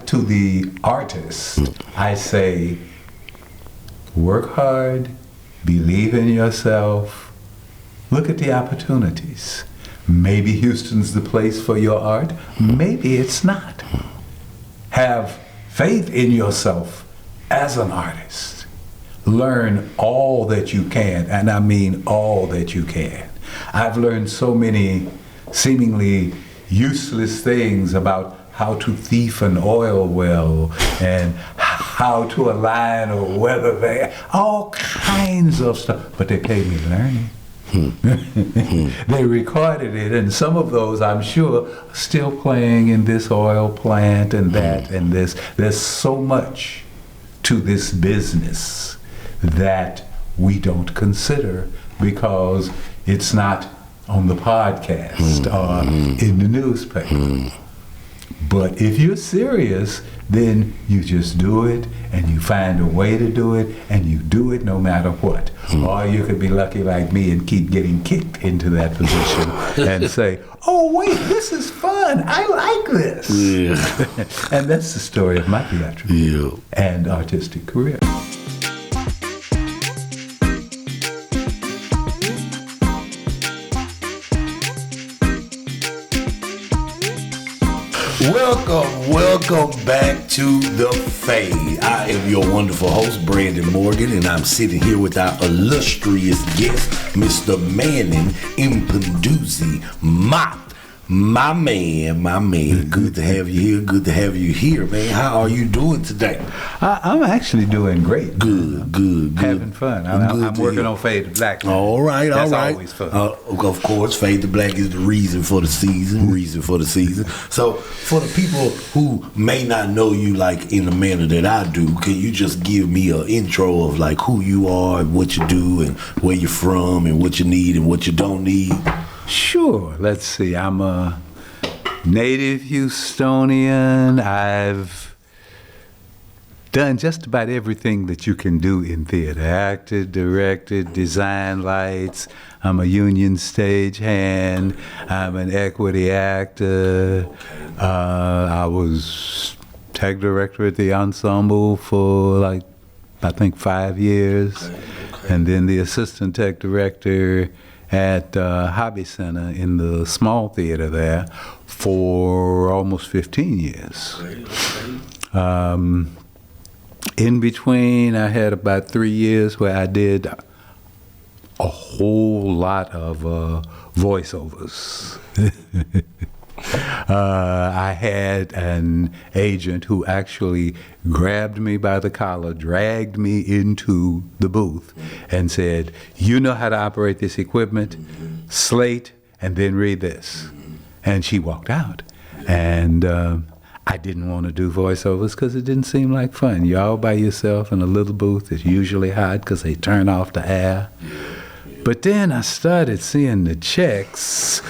to the artist, I say, work hard, believe in yourself, look at the opportunities. Maybe Houston's the place for your art, maybe it's not. Have faith in yourself as an artist. Learn all that you can, and I mean all that you can. I've learned so many seemingly useless things about how to thief an oil well and how to align a weather van, all kinds of stuff, but they paid me learning. They recorded it, and some of those, I'm sure, are still playing in this oil plant and that and this. There's so much to this business that we don't consider because it's not on the podcast or in the newspaper. But if you're serious, then you just do it, and you find a way to do it, and you do it no matter what. Or you could be lucky like me and keep getting kicked into that position and say, oh wait, this is fun, I like this. Yeah. And that's the story of my theatrical and artistic career. Welcome back to The Fade. I am your wonderful host, Brandon Morgan, and I'm sitting here with our illustrious guest, Mr. Manning Mpinduzi-Mott. My man. Good to have you here, man. How are you doing today? I'm actually doing great. Good. Having fun. I'm working on Fade to Black. All right. That's always fun. Of course, Fade to Black is the reason for the season. So, for the people who may not know you like in the manner that I do, can you just give me an intro of like who you are and what you do and where you're from and what you need and what you don't need? Sure. Let's see. I'm a native Houstonian. I've done just about everything that you can do in theater. Acted, directed, designed lights. I'm a union stagehand. I'm an equity actor. I was tech director at the ensemble for I think 5 years. And then the assistant tech director at Hobby Center in the small theater there for almost 15 years. In between, I had about 3 years where I did a whole lot of voiceovers. I had an agent who actually grabbed me by the collar, dragged me into the booth, and said, you know how to operate this equipment, slate, and then read this. And she walked out. And I didn't want to do voiceovers because it didn't seem like fun. You're all by yourself in a little booth. It's usually hot because they turn off the air. But then I started seeing the checks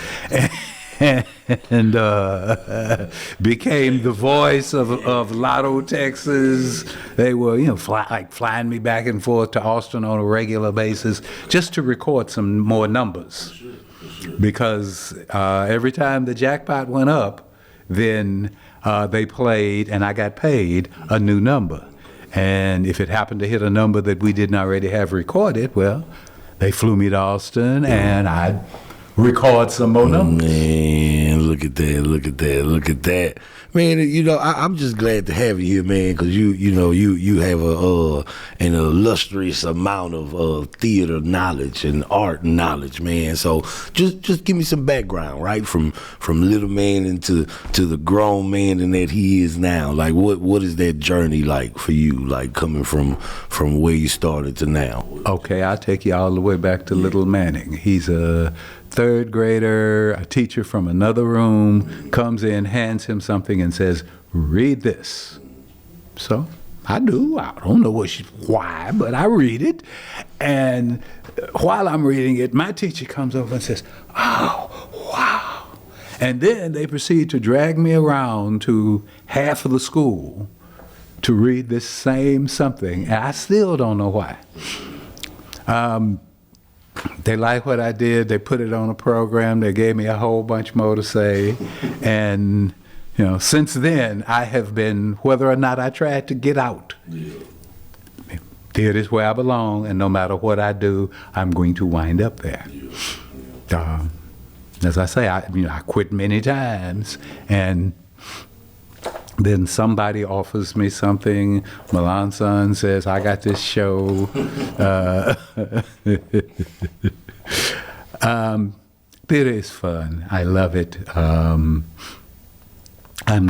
and became the voice of Lotto, Texas. They were, flying me back and forth to Austin on a regular basis just to record some more numbers. Because every time the jackpot went up, then they played, and I got paid a new number. And if it happened to hit a number that we didn't already have recorded, well, they flew me to Austin, and I'd record some more numbers. Man, look at that. Man, I'm just glad to have you here, man, because you have an illustrious amount of theater knowledge and art knowledge, man. So just give me some background, right, from little man into the grown man that he is now. Like, what is that journey like for you, like coming from where you started to now? Okay, I'll take you all the way back to little Manning. He's a third grader. A teacher from another room comes in, hands him something, and says, read this. So I do. I don't know why, but I read it. And while I'm reading it, my teacher comes over and says, oh, wow. And then they proceed to drag me around to half of the school to read this same something. And I still don't know why. They liked what I did. They put it on a program. They gave me a whole bunch more to say. And, since then, I have been, whether or not I tried to get out, theater's where I belong, and no matter what I do, I'm going to wind up there. As I say, I quit many times, and then somebody offers me something. Milan Son says, I got this show. Theater is fun. I love it. I'm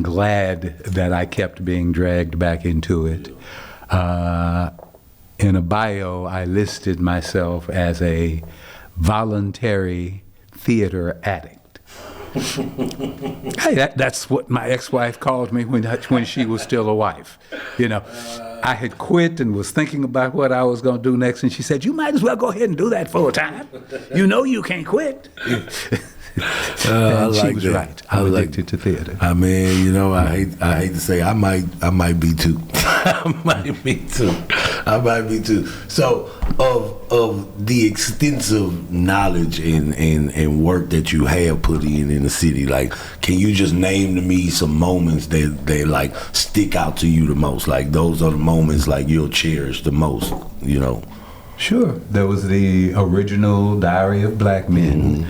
glad that I kept being dragged back into it. In a bio, I listed myself as a voluntary theater addict. Hey, that's what my ex-wife called me when she was still a wife. I had quit and was thinking about what I was going to do next, and she said, "You might as well go ahead and do that full time. You can't quit." And she was right. I'm addicted to theater. I mean, I hate to say, I might be too. I might be too. So, of the extensive knowledge and work that you have put in the city, like, can you just name to me some moments that like stick out to you the most? Like, those are the moments like you'll cherish the most. Sure. There was the original Diary of Black Men,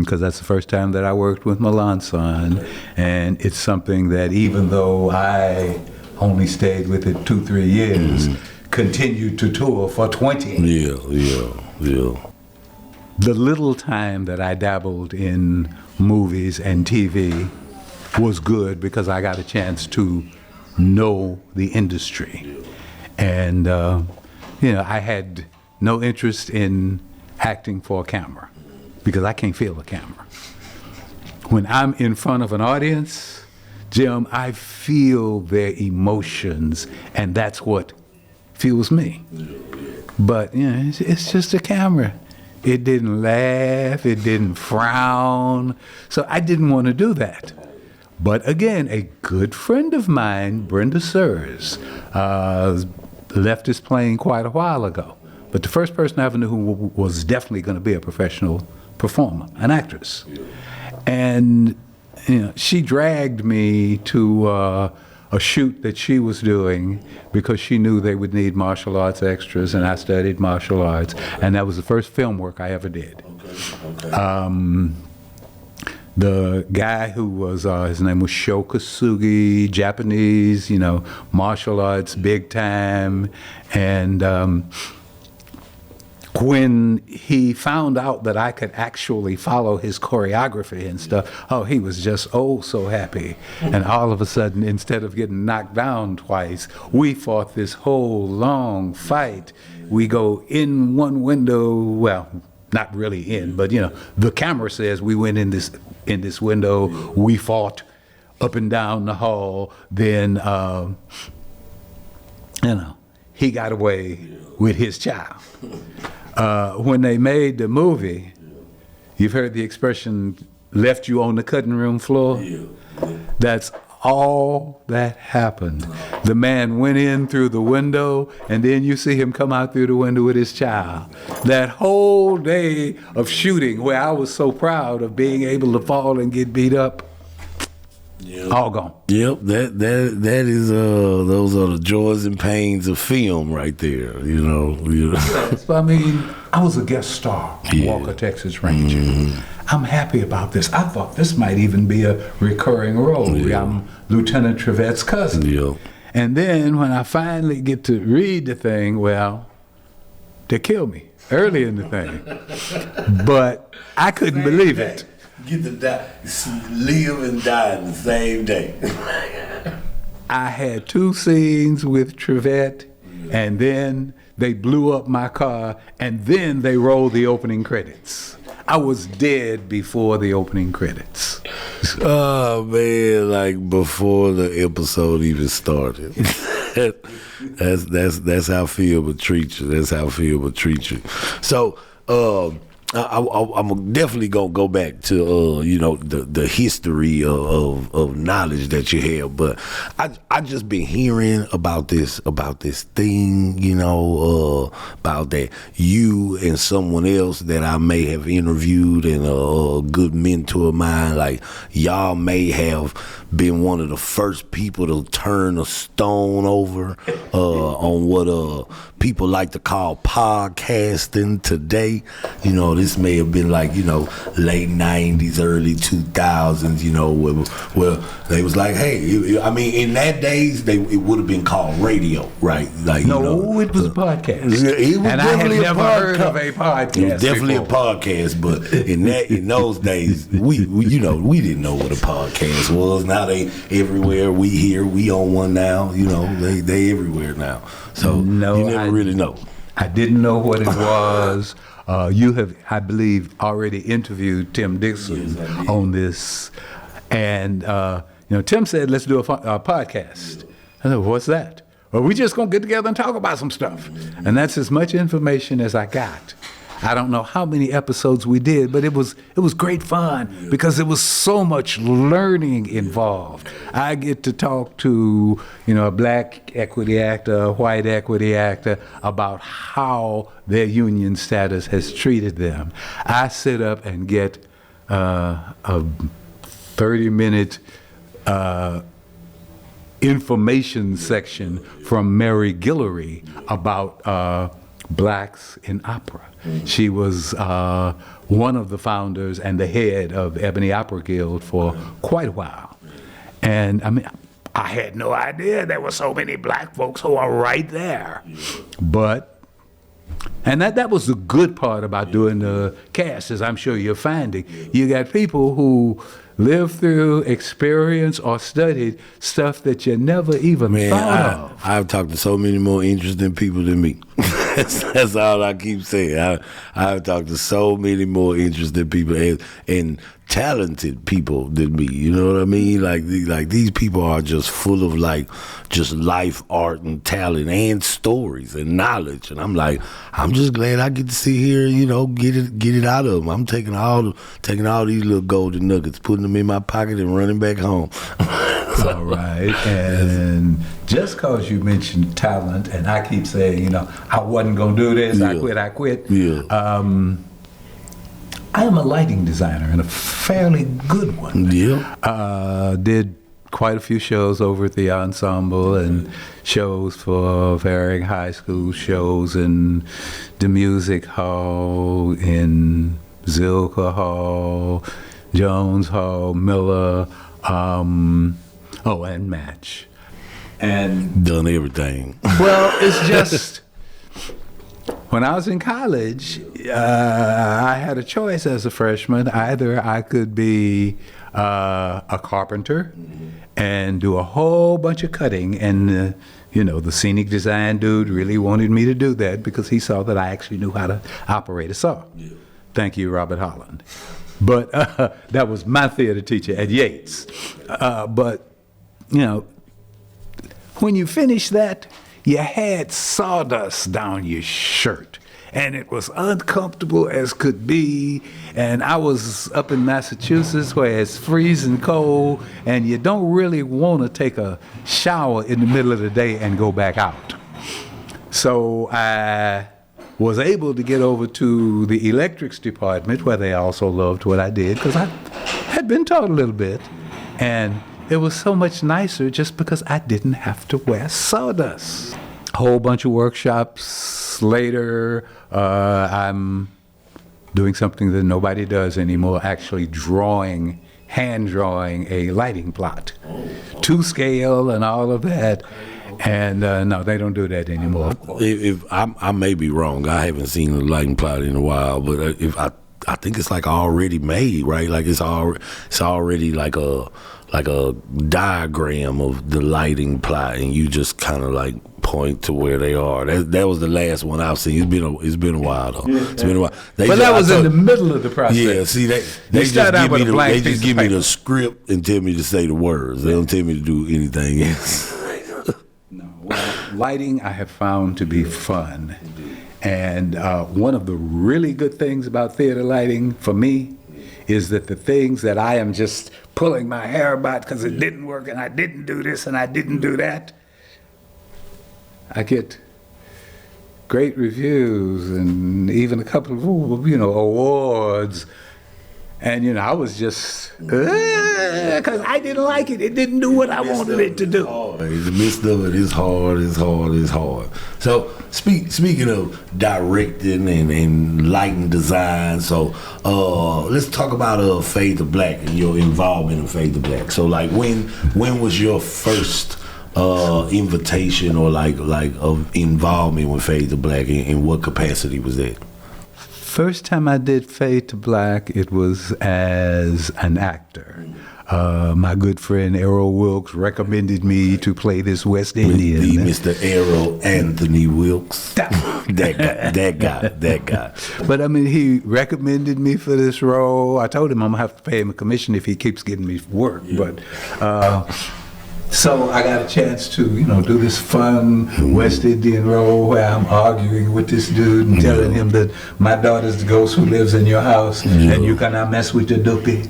because that's the first time that I worked with Milan Son, and it's something that, even though I only stayed with it 2-3 years, continued to tour for 20. Yeah. The little time that I dabbled in movies and TV was good because I got a chance to know the industry. And I had no interest in acting for a camera because I can't feel a camera. When I'm in front of an audience, Jim, I feel their emotions, and that's what fuels me. But it's just a camera. It didn't laugh, it didn't frown, so I didn't want to do that. But again, a good friend of mine, Brenda Sears, left his plane quite a while ago. But the first person I ever knew who was definitely going to be a professional performer, an actress. And she dragged me to a shoot that she was doing because she knew they would need martial arts extras, and I studied martial arts, and that was the first film work I ever did. Okay. The guy who was, his name was Sho Kosugi, Japanese, martial arts, big time. And when he found out that I could actually follow his choreography and stuff, he was just so happy. And all of a sudden, instead of getting knocked down twice, we fought this whole long fight. We go in one window, well, not really in, but the camera says we went in this window, we fought up and down the hall, then he got away with his child. When they made the movie, you've heard the expression, left you on the cutting room floor? That's all that happened. The man went in through the window, and then you see him come out through the window with his child. That whole day of shooting, where I was so proud of being able to fall and get beat up, all gone. Yep, that is those are the joys and pains of film right there. Yes, I mean, I was a guest star on Walker, Texas Ranger. I'm happy about this. I thought this might even be a recurring role. I'm Lieutenant Trevette's cousin. And then when I finally get to read the thing, well, they killed me early in the thing. But I couldn't believe it. Get to die, live and die in the same day. I had 2 scenes with Trevette, and then they blew up my car, and then they rolled the opening credits. I was dead before the opening credits. Oh man, like before the episode even started. That's how Phil would treat you. That's how Phil would treat you. So I'm definitely gonna go back to the history of knowledge that you have, but I just been hearing about this thing, about that you and someone else that I may have interviewed and a good mentor of mine, like y'all may have been one of the first people to turn a stone over on what people like to call podcasting today. This may have been like, late 90s, early 2000s, where they was like, hey, I mean, in that days, it would have been called radio, right? Like, it was a podcast. It was and I had never heard of a podcast. It was definitely before. a podcast, but in those days, we didn't know what a podcast was. Now they everywhere. We on one now. They everywhere now. So you never really know. I didn't know what it was. You have, I believe, already interviewed Tim Dixon on this, and Tim said, "Let's do a podcast." I said, "What's that?" Well, we just gonna get together and talk about some stuff, and that's as much information as I got. I don't know how many episodes we did, but it was great fun because there was so much learning involved. I get to talk to a black equity actor, a white equity actor about how their union status has treated them. I sit up and get a 30-minute information section from Mary Guillory about blacks in opera. She was one of the founders and the head of Ebony Opera Guild for quite a while. And I mean, I had no idea there were so many black folks who are right there. And that was the good part about doing the cast, as I'm sure you're finding. You got people who lived through, experienced, or studied stuff that you never even thought of. I've talked to so many more interesting people than me. That's all I keep saying. I've talked to so many more interesting people and talented people than me. You know what I mean? Like these people are just full of just life, art, and talent, and stories and knowledge. And I'm like, I'm just glad I get to sit here, get it out of them. I'm taking all these little golden nuggets, putting them in my pocket, and running back home. All right. And just because you mentioned talent, and I keep saying, I wasn't going to do this, I quit. Yeah. I am a lighting designer, and a fairly good one. Yeah. Did quite a few shows over at the ensemble and shows for varying high school shows in the music hall, in Zilker Hall, Jones Hall, Miller, and Match. And done everything. Well, it's just, when I was in college, I had a choice as a freshman. Either I could be a carpenter and do a whole bunch of cutting, and the scenic design dude really wanted me to do that because he saw that I actually knew how to operate a saw. Yeah. Thank you, Robert Holland. But that was my theater teacher at Yates. But when you finished that, you had sawdust down your shirt, and it was uncomfortable as could be. And I was up in Massachusetts where it's freezing cold, and you don't really want to take a shower in the middle of the day and go back out. So I was able to get over to the electrics department, where they also loved what I did, because I had been taught a little bit. And it was so much nicer just because I didn't have to wear sawdust. A whole bunch of workshops later, I'm doing something that nobody does anymore, actually hand drawing a lighting plot to scale and all of that. And no, they don't do that anymore. If I may be wrong, I haven't seen a lighting plot in a while, but if I think it's like already made, right? Like it's already like a diagram of the lighting plot, and you just kind of like point to where they are. That was the last one I've seen. It's been a while though. It's been a while. But that was in the middle of the process. Yeah, see, they just give me the script and tell me to say the words. They don't tell me to do anything else. No, well, lighting I have found to be fun, And one of the really good things about theater lighting for me is that the things that I am just pulling my hair about because it didn't work and I didn't do this and I didn't do that, I get great reviews and even a couple of, awards. And, I was just, because I didn't like it. It didn't do what I wanted it to do. In the midst of it, it's hard. So, speaking of directing and lighting design, so let's talk about Fade to Black and your involvement in Fade to Black. So, like, when was your first invitation or like of involvement with Fade to Black, and in what capacity was that? First time I did Fade to Black, it was as an actor. My good friend Errol Wilkes recommended me to play this West Indian. Mr. Errol Anthony Wilkes. that guy. But I mean, he recommended me for this role. I told him I'm gonna have to pay him a commission if he keeps getting me work. But so I got a chance to, do this fun West Indian role where I'm arguing with this dude and telling him that my daughter's the ghost who lives in your house and you cannot mess with your dopey.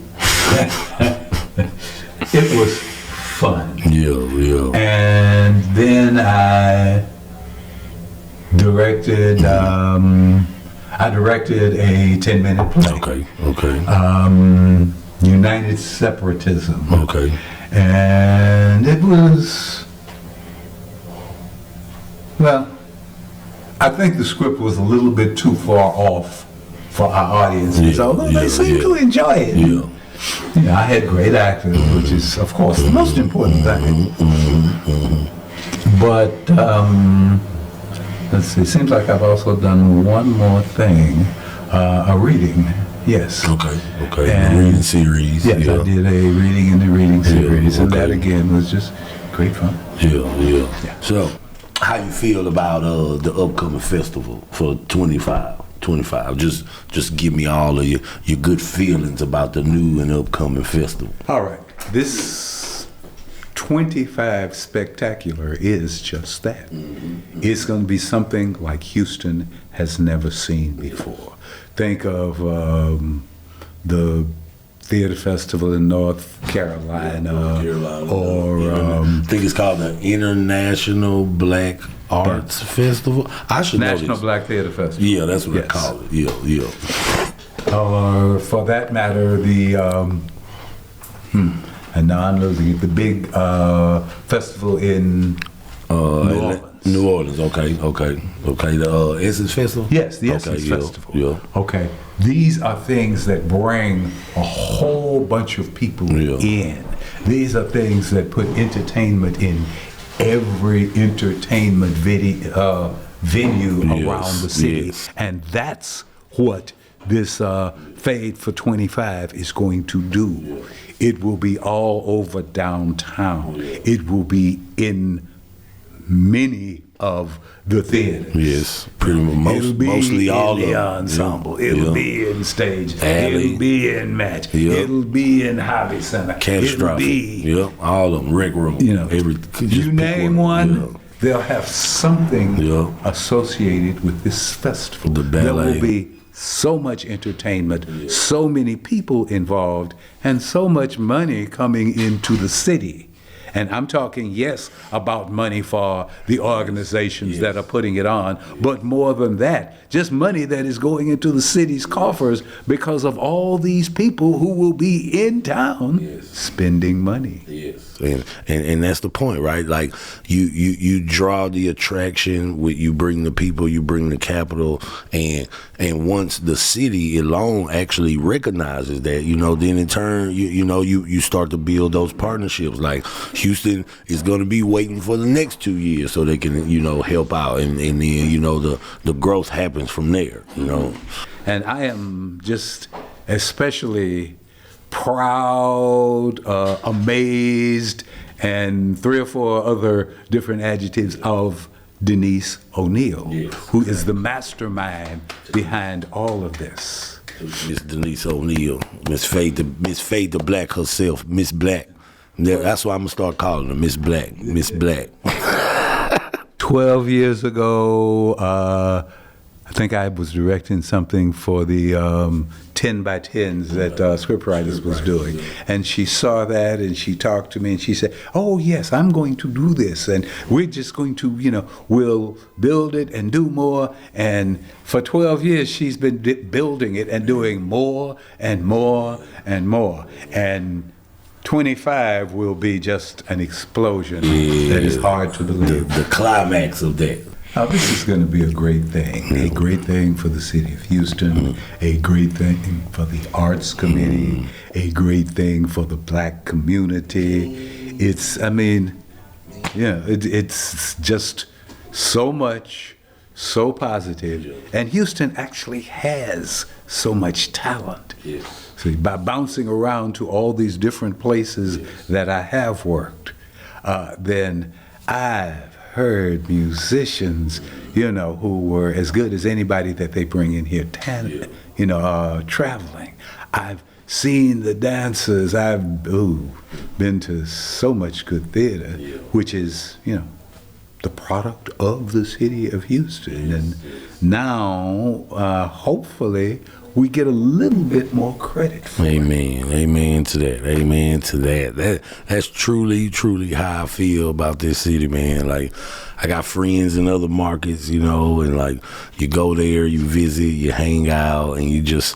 It was fun. Yeah. And then I directed a 10-minute play. Okay. United Separatism. Okay. And it was, well, I think the script was a little bit too far off for our audiences, although they seemed to enjoy it. Yeah. I had great actors, which is, of course, the most important thing. But, let's see, it seems like I've also done one more thing, a reading. Yes. Okay. And the reading series. Yes, I did a reading in the reading series, and that again was just great fun. Yeah. So, how you feel about the upcoming festival for 25? Just give me all of your good feelings about the new and upcoming festival. All right, this 25 Spectacular is just that. It's going to be something like Houston has never seen before. Think of the theater festival in North Carolina, or I think it's called the International Black Arts Festival. I should know National this. Black Theater Festival. Yeah, that's what they call it. Yeah. Or for that matter, the and now I'm losing it. The big festival in New Orleans. Okay. The Essence Festival. Yes, the Essence Festival. Yeah. Okay. These are things that bring a whole bunch of people in. These are things that put entertainment in every entertainment venue around the city. And that's what this Fade for 25 is going to do. It will be all over downtown. It will be in many of the theaters. Yes, pretty much. Mostly all of the ensemble. It'll be in stage. Alley. It'll be in match. It'll be in hobby center. It'll be all of them. Rec room. You name one, they'll have something associated with this festival. The ballet. There will be so much entertainment, so many people involved, and so much money coming into the city. And I'm talking, yes, about money for the organizations that are putting it on, but more than that, just money that is going into the city's coffers because of all these people who will be in town spending money. Yes, and that's the point, right? Like you draw the attraction, you bring the people, you bring the capital, and once the city alone actually recognizes that, then in turn, you start to build those partnerships. Like Houston is going to be waiting for the next 2 years so they can, help out, and then, the growth happens from there, And I am just especially proud, amazed, and 3 or 4 other different adjectives of Denise O'Neil, who is the mastermind behind all of this. Miss Denise O'Neil, Miss Fade the Black herself, Miss Black. That's why I'm gonna start calling her Miss Black. Miss Black. 12 years ago, I think I was directing something for the 10 by 10s that Scriptwriters was doing. And she saw that and she talked to me and she said, oh, yes, I'm going to do this. And we're just going to, we'll build it and do more. And for 12 years, she's been building it and doing more and more and more. And 25 will be just an explosion that is hard to believe. The climax of that. This is going to be a great thing for the city of Houston, a great thing for the arts committee, a great thing for the black community. It's just so much, so positive. And Houston actually has so much talent. See, by bouncing around to all these different places that I have worked, then I've heard musicians, who were as good as anybody that they bring in here, traveling. I've seen the dancers. I've been to so much good theater, which is, the product of the city of Houston. And now, hopefully, we get a little bit more credit for it. Amen to that. Amen to that. That's truly, truly how I feel about this city, man. Like, I got friends in other markets, and like you go there, you visit, you hang out, and you just,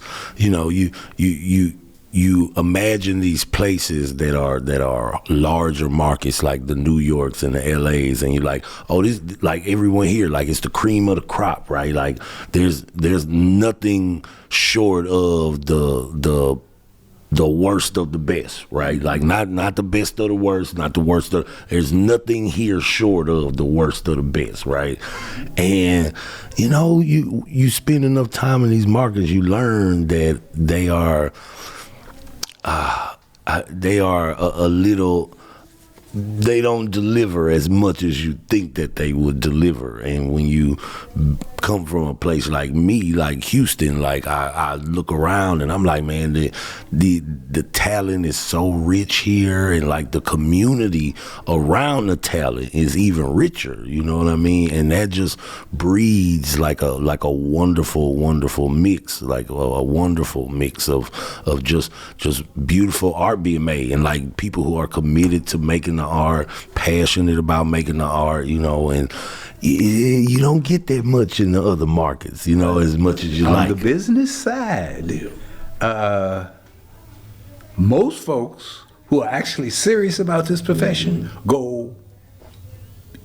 you imagine these places that are larger markets like the New Yorks and the LAs, and you're like, oh, this, like everyone here, like it's the cream of the crop, right? Like there's nothing short of the worst of the best, right? Like not the best of the worst, not the worst of. There's nothing here short of the worst of the best, right? And you spend enough time in these markets, you learn that they are a little. They don't deliver as much as you think that they would deliver. And when you come from a place like me, like Houston, like I look around and I'm like, man, the talent is so rich here, and like the community around the talent is even richer. You know what I mean? And that just breeds like a wonderful mix, like a wonderful mix of just beautiful art being made, and like people who are committed to making the art, passionate about making the art, and you don't get that much in the other markets, as much as you like. On the business side, most folks who are actually serious about this profession go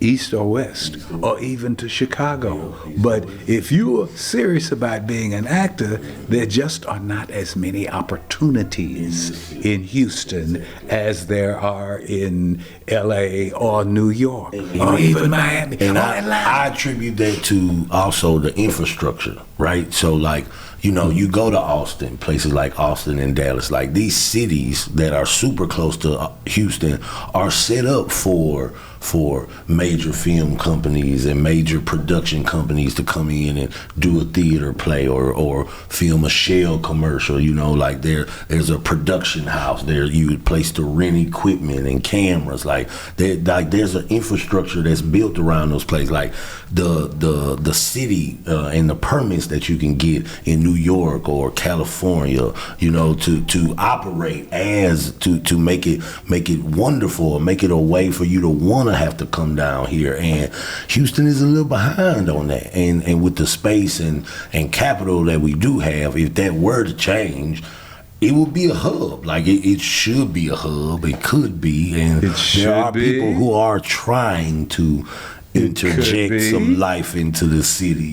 east or west, or even to Chicago. But if you're serious about being an actor, there just are not as many opportunities in Houston as there are in LA or New York, or even Miami or Atlanta. I attribute that to also the infrastructure, right? So like, you go to Austin, places like Austin and Dallas, like these cities that are super close to Houston are set up for major film companies and major production companies to come in and do a theater play or film a Shell commercial. Like there's a production house there. You place to rent equipment and cameras. Like there's an infrastructure that's built around those places. Like the city and the permits that you can get in New York or California, to operate as to make it wonderful, make it a way for you to want to have to come down here. And Houston is a little behind on that, and with the space and capital that we do have, if that were to change, it would be a hub. Like it should be a hub. It could be, and there are people who are trying to interject some life into the city,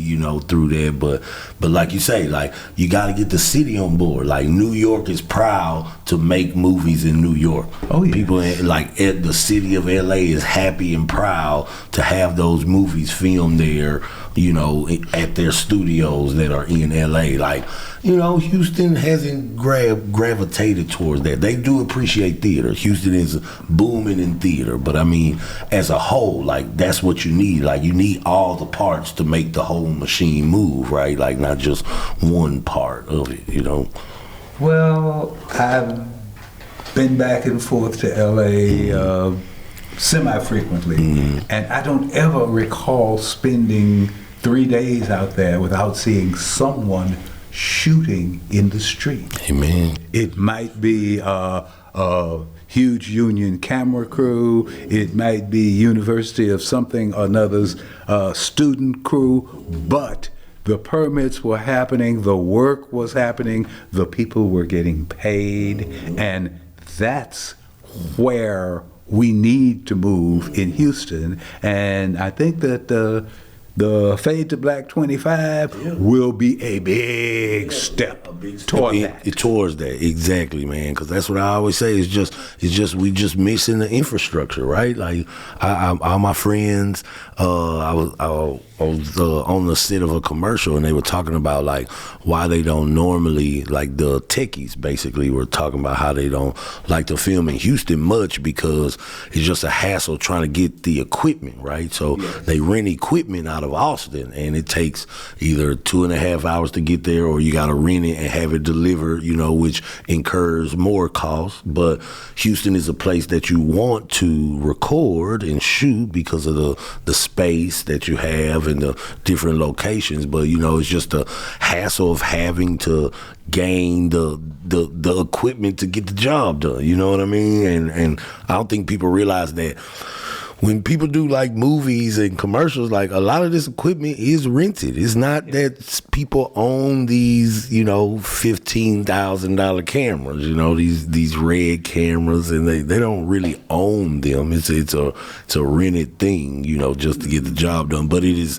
through that. But like you say, like you got to get the city on board. Like New York is proud to make movies in New York. Oh yeah. People at the city of LA is happy and proud to have those movies filmed there, at their studios that are in LA. Like, Houston hasn't gravitated towards that. They do appreciate theater. Houston is booming in theater, but I mean, as a whole, like that's what you need. Like you need all the parts to make the whole machine move, right? Like not just one part of it, Well, I've been back and forth to LA semi-frequently, and I don't ever recall spending 3 days out there without seeing someone shooting in the street. Amen. It might be a huge union camera crew. It might be University of something or another's student crew, but the permits were happening, the work was happening, the people were getting paid, and that's where we need to move in Houston. And I think that the Fade to Black 25 will be a big step toward that. Towards that, exactly, man. Because that's what I always say. It's just we just missing the infrastructure, right? Like all my friends, I was on the set of a commercial, and they were talking about like why they don't normally, like the techies basically were talking about how they don't like to film in Houston much because it's just a hassle trying to get the equipment, right? So they rent equipment out of Austin, and it takes either 2.5 hours to get there, or you got to rent it and have it delivered, which incurs more costs. But Houston is a place that you want to record and shoot because of the space that you have and the different locations. But it's just a hassle of having to gain the equipment to get the job done. You know what I mean? And I don't think people realize that when people do like movies and commercials, like a lot of this equipment is rented. It's not that people own these, $15,000 cameras, these red cameras, and they don't really own them. It's a rented thing, just to get the job done. But it is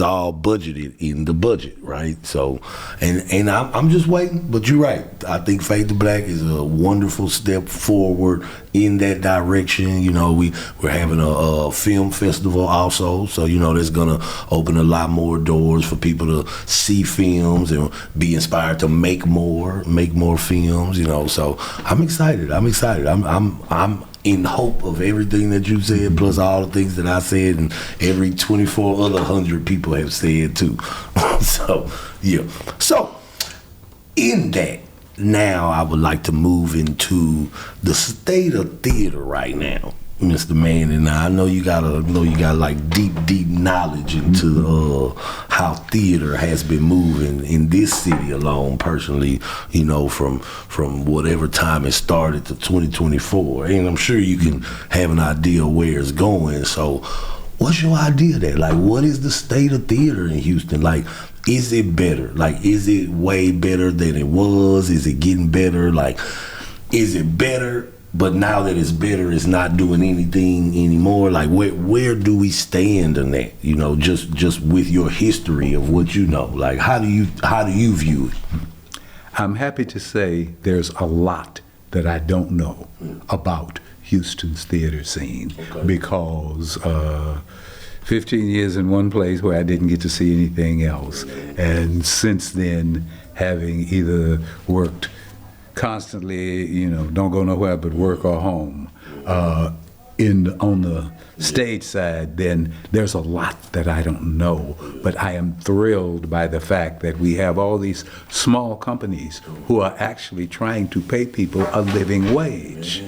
all budgeted in the budget, right? So, and I'm just waiting. But you're right. I think Fade to Black is a wonderful step forward in that direction. We're having a film festival also, so that's gonna open a lot more doors for people to see films and be inspired to make more films. So I'm excited. I'm in hope of everything that you said, plus all the things that I said, and every 24 other 100 people have said too. So yeah. So in that, now I would like to move into the state of theater right now, Mr. Manning. Now I know you got like deep knowledge into how theater has been moving in this city alone. Personally, from whatever time it started to 2024, and I'm sure you can have an idea where it's going. So, what's your idea there? Like, what is the state of theater in Houston? Like, is it better? Like, is it way better than it was? Is it getting better? Like, is it better, but now that it's better, it's not doing anything anymore? Like, where do we stand on that? Just with your history of what you know. Like, how do you view it? I'm happy to say there's a lot that I don't know about Houston's theater scene, because 15 years in one place where I didn't get to see anything else. And since then, having either worked constantly, don't go nowhere but work or home, on the stage side, then there's a lot that I don't know. But I am thrilled by the fact that we have all these small companies who are actually trying to pay people a living wage.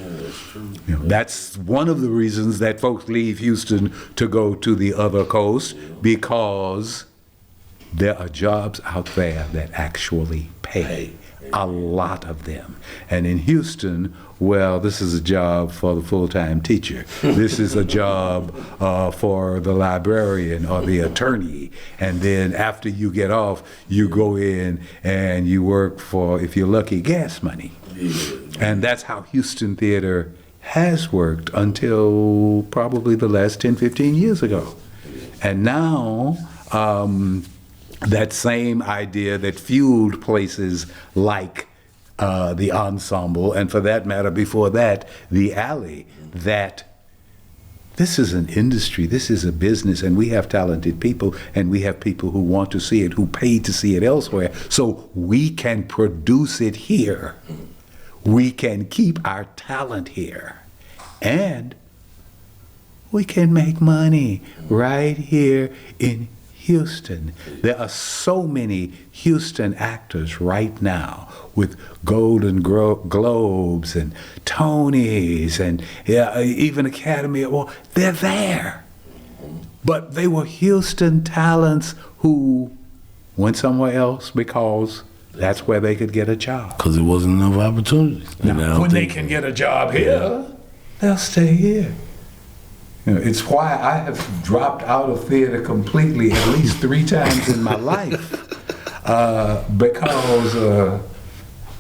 That's one of the reasons that folks leave Houston to go to the other coast, because there are jobs out there that actually pay. A lot of them. And in Houston, well, this is a job for the full-time teacher. This is a job for the librarian or the attorney. And then after you get off, you go in and you work for, if you're lucky, gas money. And that's how Houston theater has worked until probably the last 10, 15 years ago. And now, that same idea that fueled places like the Ensemble, and for that matter, before that, the Alley, that this is an industry, this is a business, and we have talented people, and we have people who want to see it, who pay to see it elsewhere, so we can produce it here. We can keep our talent here, and we can make money right here in Houston. There are so many Houston actors right now with Golden Globes and Tonys and even Academy Award. They're there. But they were Houston talents who went somewhere else because that's where they could get a job. Because there wasn't enough opportunities. Now, when they can get a job here, they'll stay here. It's why I have dropped out of theater completely at least 3 times in my life, because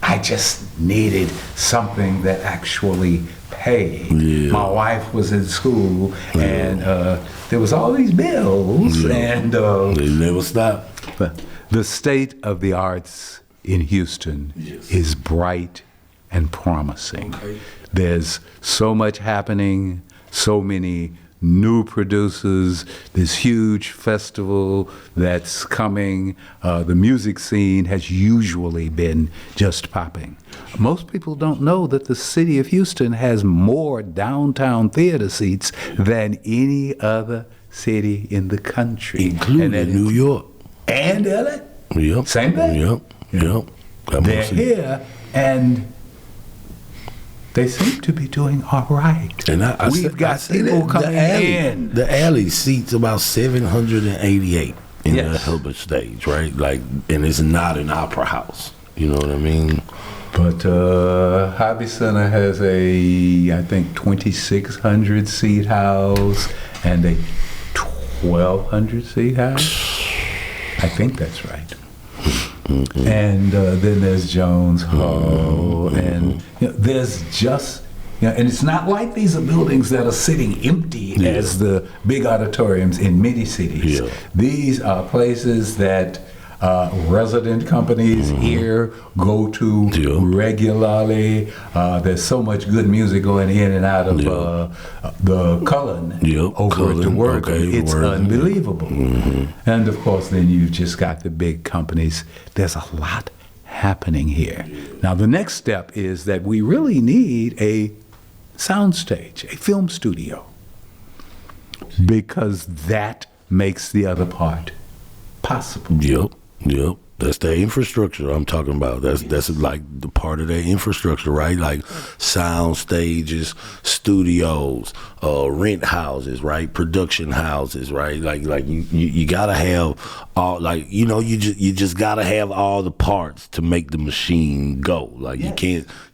I just needed something that actually paid. Yeah. My wife was in school, and there was all these bills, and they never stopped. The state of the arts in Houston is bright and promising. Okay. There's so much happening, so many new producers, this huge festival that's coming. The music scene has usually been just popping. Most people don't know that the city of Houston has more downtown theater seats than any other city in the country. Including New York. And LA. Yep. Same thing. Yep. They're here, and they seem to be doing all right. And We've got people coming in. The alley seats about 788 in the Hilbert stage, right? Like, and it's not an opera house. You know what I mean? But Hobby Center has I think 2,600 seat house and a 1,200 seat house. I think that's right. Mm-hmm. And then there's Jones Hall, and there's just, and it's not like these are buildings that are sitting empty as the big auditoriums in many cities. Yeah. These are places that resident companies here go to regularly. There's so much good music going in and out of the Cullen over at the Work. It's unbelievable. Mm-hmm. And of course, then you've just got the big companies. There's a lot happening here. Now, the next step is that we really need a soundstage, a film studio, because that makes the other part possible. Yep. That's the infrastructure I'm talking about. That's like the part of that infrastructure, right? Like sound stages, studios, rent houses, right? Production houses, right? Like you gotta have all, like, you just gotta have all the parts to make the machine go. Like you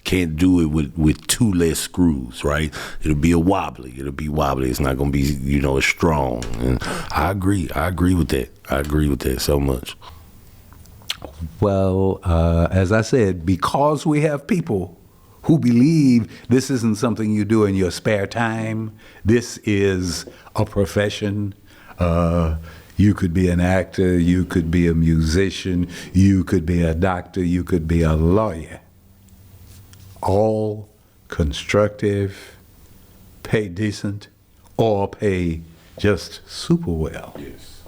can't do it with 2 less screws, right? It'll be wobbly. It's not gonna be as strong. And I agree with that. I agree with that so much. Well, as I said, because we have people who believe this isn't something you do in your spare time, this is a profession. You could be an actor, you could be a musician, you could be a doctor, you could be a lawyer. All constructive, pay decent, or pay just super well. Yes.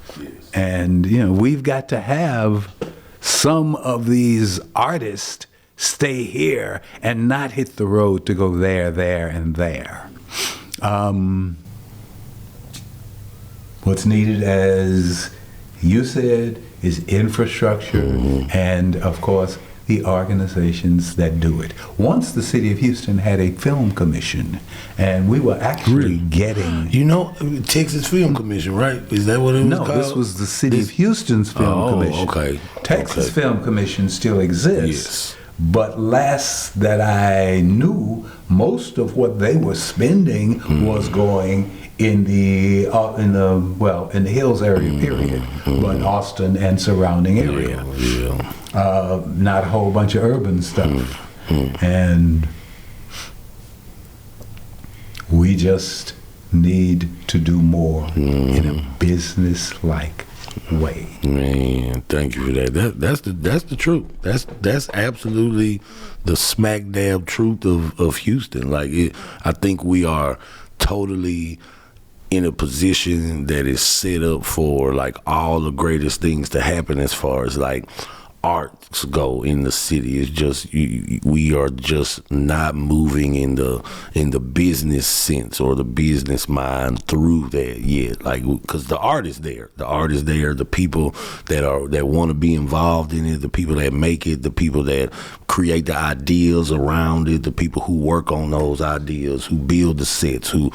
And, we've got to have some of these artists stay here and not hit the road to go there, and there. What's needed, as you said, is infrastructure and, of course, the organizations that do it. Once the city of Houston had a film commission, and we were actually getting... Texas Film Commission, right? Is that what it was called? No, this was the city of Houston's Film Commission. Okay. Texas Film Commission still exists. Yes. But last that I knew, most of what they were spending was going in the Hills area, period, but Austin and surrounding area. Not a whole bunch of urban stuff. And we just need to do more in a business-like way. Man, thank you for that. That's the truth. That's absolutely the smack dab truth of Houston. I think we are totally in a position that is set up for all the greatest things to happen as far as arts go in the city. It's just we are just not moving in the business sense or the business mind through that yet. Because the art is there. The people that want to be involved in it, the people that make it, the people that create the ideas around it, the people who work on those ideas, who build the sets, who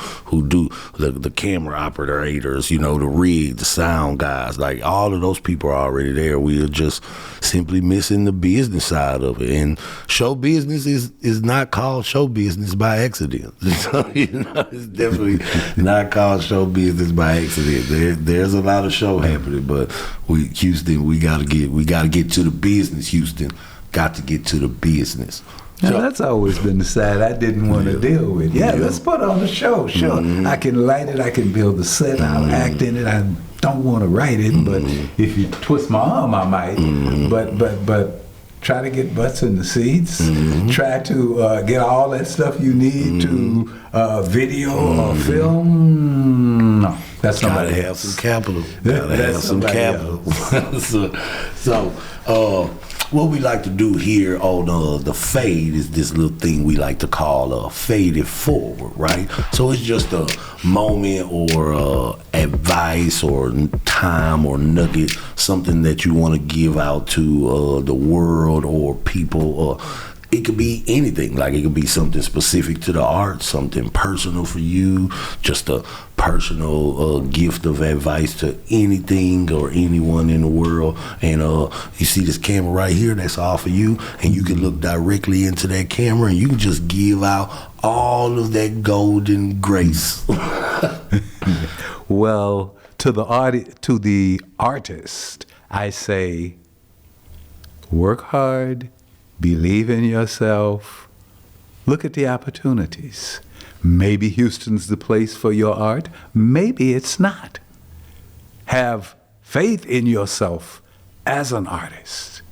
do the camera operators, you know, the rig, the sound guys, like all of those people are already there. We are just simply missing the business side of it. And show business is not called show business by accident. So, you know, it's definitely not called show business by accident. There's a lot of show happening, but Houston, we gotta get to the business. Houston got to get to the business. Now, that's always been the side I didn't want to deal with. Let's put on a show. Sure, I can light it, I can build the set, I'll act in it. I don't want to write it, but if you twist my arm, I might. But try to get butts in the seats. Try to get all that stuff you need to video or film. No, that's gotta somebody have else. some capital. Gotta have some capital. so what we like to do here on the fade is this little thing we like to call fade it forward, right? So it's just a moment or advice or time or nugget, something that you want to give out to the world or people. It could be anything. Like it could be something specific to the art, something personal for you, just a personal gift of advice to anything or anyone in the world. And you see this camera right here, that's all for you. And you can look directly into that camera and you can just give out all of that golden grace. Well, to the artist, I say, work hard, believe in yourself, look at the opportunities. Maybe Houston's the place for your art, maybe it's not. Have faith in yourself as an artist.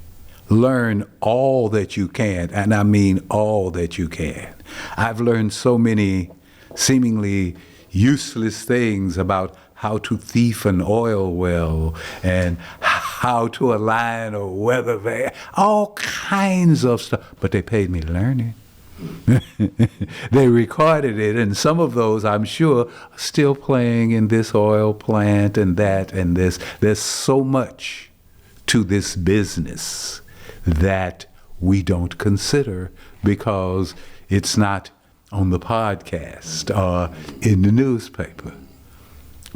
Learn all that you can, and I mean all that you can. I've learned so many seemingly useless things about how to thief an oil well and how to align a weather van, all kinds of stuff. But they paid me to learn it. They recorded it, and some of those, I'm sure, are still playing in this oil plant and that and this. There's so much to this business that we don't consider because it's not on the podcast or in the newspaper.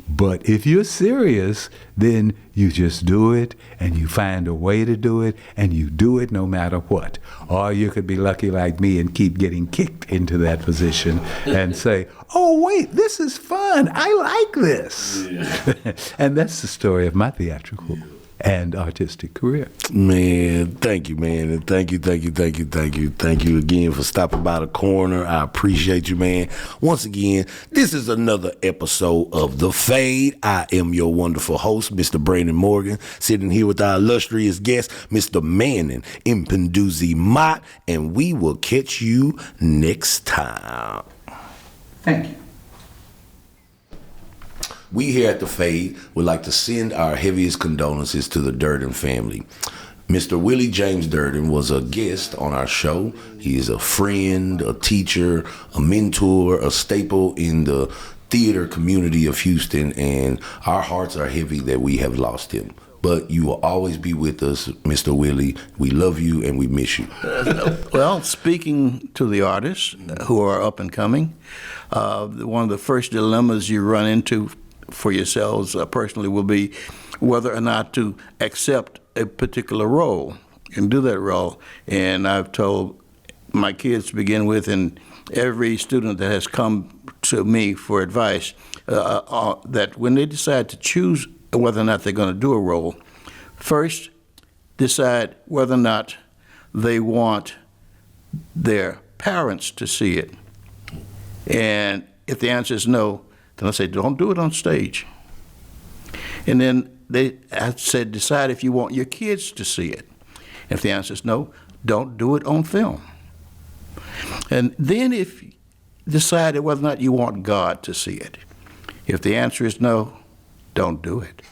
But if you're serious, then you just do it and you find a way to do it and you do it no matter what. Or you could be lucky like me and keep getting kicked into that position and say, oh, wait, this is fun. I like this. Yeah. And that's the story of my theatrical and artistic career. Man, thank you, man. And thank you again for stopping by the corner. I appreciate you, man. Once again, this is another episode of The Fade. I am your wonderful host, Mr. Brandon Morgan, sitting here with our illustrious guest, Mr. Manning Mpinduzi-Mott, and we will catch you next time. Thank you. We here at The Fade would like to send our heaviest condolences to the Durden family. Mr. Willie James Durden was a guest on our show. He is a friend, a teacher, a mentor, a staple in the theater community of Houston, and our hearts are heavy that we have lost him. But you will always be with us, Mr. Willie. We love you and we miss you. Well, speaking to the artists who are up and coming, one of the first dilemmas you run into for yourselves personally will be whether or not to accept a particular role and do that role. And I've told my kids to begin with, and every student that has come to me for advice, that when they decide to choose whether or not they're going to do a role, first decide whether or not they want their parents to see it. And if the answer is no, then I say, don't do it on stage. And then I said, decide if you want your kids to see it. If the answer is no, don't do it on film. And then if you decide whether or not you want God to see it. If the answer is no, don't do it.